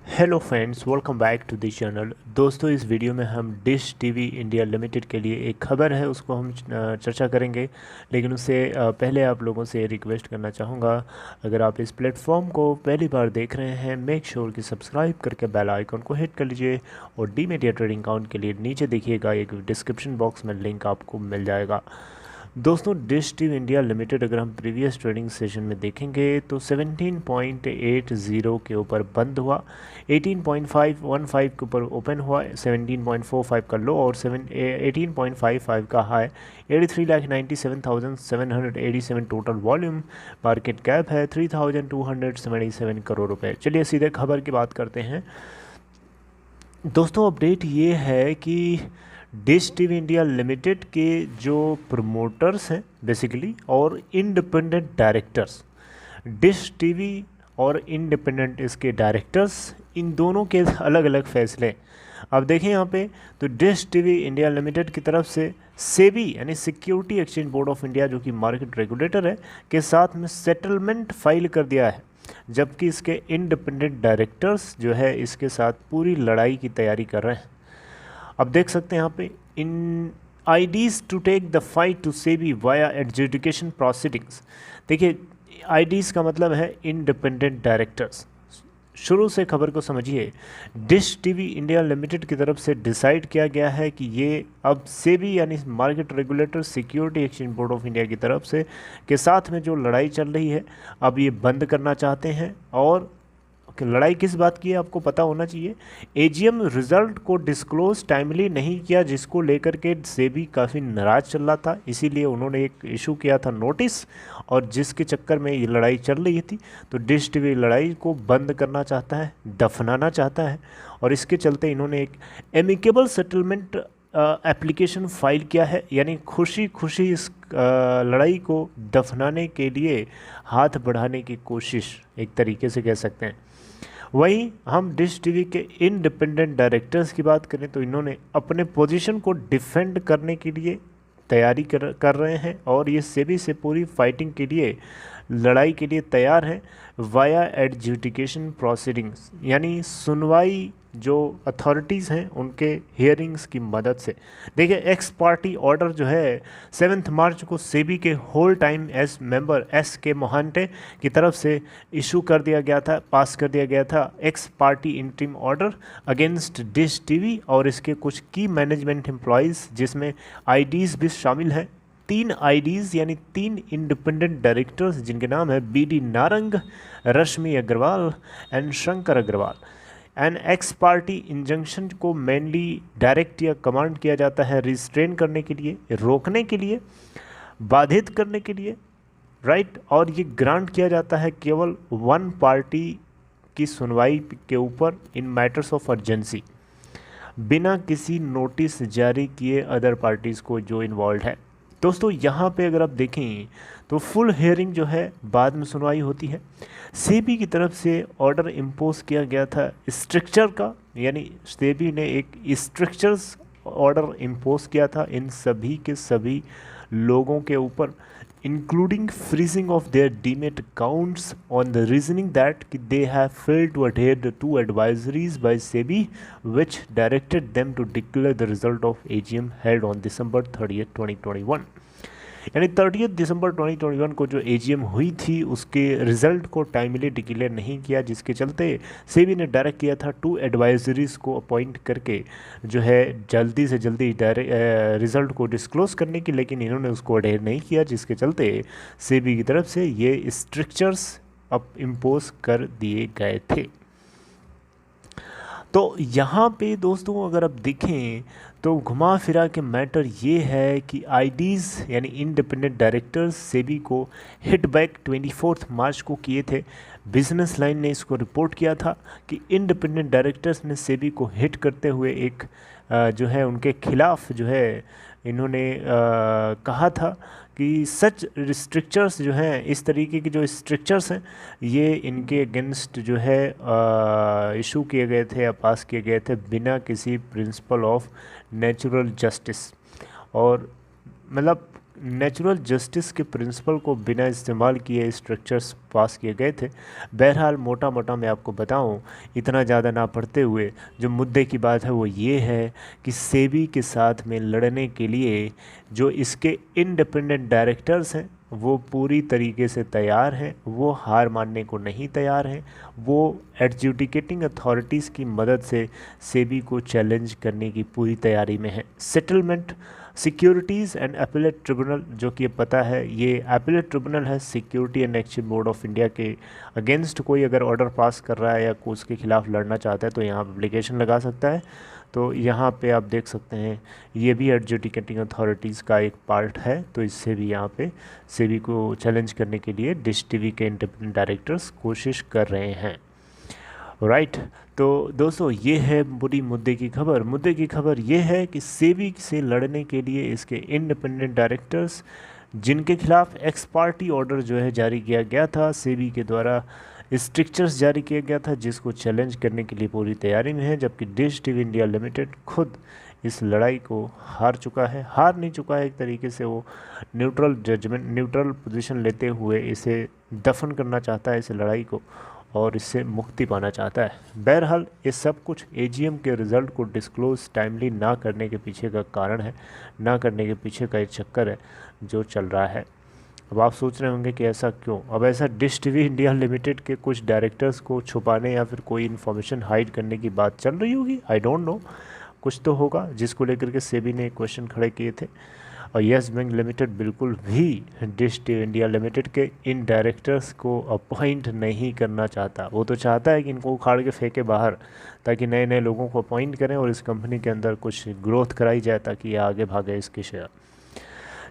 Hello friends, welcome back to the channel. दोस्तों, इस video में हम डिश टीवी इंडिया लिमिटेड के लिए एक खबर है उसको हम चर्चा करेंगे। लेकिन उससे पहले आप लोगों से रिक्वेस्ट करना चाहूँगा, अगर आप इस प्लेटफॉर्म को पहली बार देख रहे हैं, मेक श्योर कि सब्सक्राइब करके बेल आइकन को हिट कर लीजिए। और डीमेट या ट्रेडिंग अकाउंट के लिए नीचे देखिएगा, एक डिस्क्रिप्शन बॉक्स में लिंक आपको मिल जाएगा। दोस्तों, डिश टीवी इंडिया लिमिटेड अगर हम प्रीवियस ट्रेडिंग सेशन में देखेंगे तो 17.80 के ऊपर बंद हुआ, 18.515 के ऊपर ओपन हुआ, 17.45 का लो और 18.55 का high. 83,97,787 total volume, market cap है 3,277 करोड़ रुपए। चलिए सीधे खबर की बात करते हैं। दोस्तों, अपडेट ये है कि डिश टीवी इंडिया लिमिटेड के जो प्रमोटर्स हैं बेसिकली और इंडिपेंडेंट डायरेक्टर्स, डिश टीवी और इंडिपेंडेंट इसके डायरेक्टर्स, इन दोनों के अलग अलग फैसले। अब देखें यहाँ पे तो डिश टीवी इंडिया लिमिटेड की तरफ से सेबी यानी security exchange board of India, जो कि मार्केट रेगुलेटर है, के साथ में सेटलमेंट फाइल कर दिया है। जबकि इसके इंडिपेंडेंट डायरेक्टर्स जो है इसके साथ पूरी लड़ाई की तैयारी कर रहे हैं। अब देख सकते हैं यहाँ पे, in IDs to take the fight to SEBI via adjudication proceedings. देखिए, आईडीज का मतलब है इंडिपेंडेंट डायरेक्टर्स। शुरू से खबर को समझिए। डिश टीवी इंडिया लिमिटेड की तरफ से डिसाइड किया गया है कि ये अब सेबी यानी market regulator security exchange board of India की तरफ से के साथ में जो लड़ाई चल रही है, अब ये बंद करना चाहते हैं। और लड़ाई किस बात की है आपको पता होना चाहिए। एजीएम रिजल्ट को डिस्क्लोज टाइमली नहीं किया, जिसको लेकर के सेबी काफ़ी नाराज चल रहा था। इसीलिए उन्होंने एक इशू किया था नोटिस, और जिसके चक्कर में ये लड़ाई चल रही थी। तो डिश टीवी लड़ाई को बंद करना चाहता है, दफनाना चाहता है, और इसके चलते इन्होंने एक एमिकेबल सेटलमेंट एप्लीकेशन फाइल किया है। यानी खुशी खुशी इस लड़ाई को दफनाने के लिए हाथ बढ़ाने की कोशिश, एक तरीके से कह सकते हैं। वहीं हम डिश टीवी के इंडिपेंडेंट डायरेक्टर्स की बात करें तो इन्होंने अपने पोजीशन को डिफेंड करने के लिए तैयारी कर रहे हैं, और ये सेबी से पूरी फाइटिंग के लिए, लड़ाई के लिए तैयार हैं वाया एडजुडिकेशन प्रोसीडिंग्स, यानी सुनवाई जो अथॉरिटीज़ हैं उनके हियरिंग्स की मदद से। देखिए, एक्स पार्टी ऑर्डर जो है 7 मार्च को सेबी के होल टाइम एस मेंबर एस के मोहांटे की तरफ से इशू कर दिया गया था, पास कर दिया गया था x party interim order against dish TV और इसके कुछ की मैनेजमेंट एम्प्लॉयज़, जिसमें आईडीज़ भी शामिल हैं। 3 आईडीज़ यानी 3 इंडिपेंडेंट डायरेक्टर्स, जिनके नाम है B D Narang, Rashmi Agarwal and Shankar Agarwal. And ex party injunction को मेनली डायरेक्ट या कमांड किया जाता है रिस्ट्रेन करने के लिए, रोकने के लिए, बाधित करने के लिए, राइट। और ये ग्रांट किया जाता है केवल 1 पार्टी की सुनवाई के ऊपर इन मैटर्स ऑफ अर्जेंसी, बिना किसी नोटिस जारी किए अदर पार्टीज़ को जो इन्वॉल्व है। दोस्तों, यहाँ पे अगर आप देखें तो फुल हियरिंग जो है बाद में सुनवाई होती है। सेबी की तरफ से ऑर्डर इम्पोज किया गया था स्ट्रक्चर का, यानी सेबी ने एक स्ट्रक्चर्स ऑर्डर इम्पोज किया था इन सभी के सभी लोगों के ऊपर, including freezing of their demat accounts on the reasoning that they have failed to adhere to 2 advisories by SEBI, which directed them to declare the result of AGM held on December 30th, 2021। यानी 30 दिसंबर 2021 को जो AGM हुई थी उसके result को timely declare नहीं किया, जिसके चलते सेबी ने डायरेक्ट किया था 2 एडवाइजरीज को अपॉइंट करके जो है जल्दी से जल्दी रिजल्ट को डिस्क्लोज करने की, लेकिन इन्होंने उसको अडेयर नहीं किया, जिसके चलते सेबी की तरफ से ये स्ट्रिक्चर्स अब इम्पोज कर दिए गए थे। तो यहाँ पे दोस्तों अगर आप देखें तो घुमा फिरा के मैटर ये है कि आईडीज़ यानी इंडिपेंडेंट डायरेक्टर्स सेबी को हिट बैक 24 मार्च को किए थे। बिजनेस लाइन ने इसको रिपोर्ट किया था कि इंडिपेंडेंट डायरेक्टर्स ने सेबी को हिट करते हुए एक जो है उनके खिलाफ जो है इन्होंने कहा था कि सच रिस्ट्रिक्चर्स जो हैं, इस तरीके के जो स्ट्रिक्चर्स हैं, ये इनके अगेंस्ट जो है इशू किए गए थे या पास किए गए थे बिना किसी प्रिंसिपल ऑफ नेचुरल जस्टिस। और मतलब नेचुरल जस्टिस के प्रिंसिपल को बिना इस्तेमाल किए स्ट्रक्चर्स पास किए गए थे। बहरहाल मोटा मोटा मैं आपको बताऊं, इतना ज़्यादा ना पढ़ते हुए जो मुद्दे की बात है वो ये है कि सेबी के साथ में लड़ने के लिए जो इसके इंडिपेंडेंट डायरेक्टर्स हैं वो पूरी तरीके से तैयार हैं, वो हार मानने को नहीं तैयार हैं। वो एडजुडिकेटिंग अथॉरिटीज़ की मदद से सेबी को चैलेंज करने की पूरी तैयारी में है। Settlement securities and appellate tribunal, जो कि पता है ये अपीलेट ट्रिब्यूनल है, security and exchange board of India के अगेंस्ट कोई अगर ऑर्डर पास कर रहा है या कोई उसके खिलाफ लड़ना चाहता है तो यहाँ एप्लीकेशन लगा सकता है। तो यहाँ पे आप देख सकते हैं ये भी एडजुडिकेटिंग अथॉरिटीज़ का एक पार्ट है। तो इससे भी यहाँ पे सेबी को चैलेंज करने के लिए डिश टीवी के इंडिपेंडेंट डायरेक्टर्स कोशिश कर रहे हैं। राइट तो दोस्तों ये है बुरी मुद्दे की खबर। मुद्दे की खबर ये है कि सेबी से लड़ने के लिए इसके इंडिपेंडेंट डायरेक्टर्स जिनके खिलाफ एक्स पार्टी ऑर्डर जो है जारी किया गया था, सेबी के द्वारा स्ट्रिक्चर्स जारी किया गया था, जिसको चैलेंज करने के लिए पूरी तैयारी में है। जबकि डिश टीवी इंडिया लिमिटेड खुद इस लड़ाई को हार चुका है, हार नहीं चुका है, एक तरीके से वो न्यूट्रल जजमेंट, न्यूट्रल पोजीशन लेते हुए इसे दफन करना चाहता है इस लड़ाई को और इससे मुक्ति पाना चाहता है। बहरहाल ये सब कुछ एजीएम के रिज़ल्ट को डिस्क्लोज टाइमली ना करने के पीछे का कारण है, ना करने के पीछे का एक चक्कर है जो चल रहा है। अब आप सोच रहे होंगे कि ऐसा क्यों। अब ऐसा डिश टीवी इंडिया लिमिटेड के कुछ डायरेक्टर्स को छुपाने या फिर कोई इन्फॉर्मेशन हाइड करने की बात चल रही होगी, आई डोंट नो, कुछ तो होगा जिसको लेकर के सेबी ने क्वेश्चन खड़े किए थे। और यस बैंक लिमिटेड बिल्कुल भी डिश टीवी इंडिया लिमिटेड के इन डायरेक्टर्स को अपॉइंट नहीं करना चाहता। वो तो चाहता है कि इनको उखाड़ के फेंके बाहर ताकि नए नए लोगों को अपॉइंट करें और इस कंपनी के अंदर कुछ ग्रोथ कराई जाए ताकि ये आगे भागे इसके शेयर।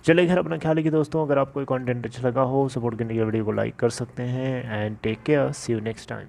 चलिए खैर, अपना ख्याल रखिए दोस्तों। अगर आपको कंटेंट अच्छा लगा हो, सपोर्ट करने के लिए वीडियो को लाइक कर सकते हैं and take care, see you next time.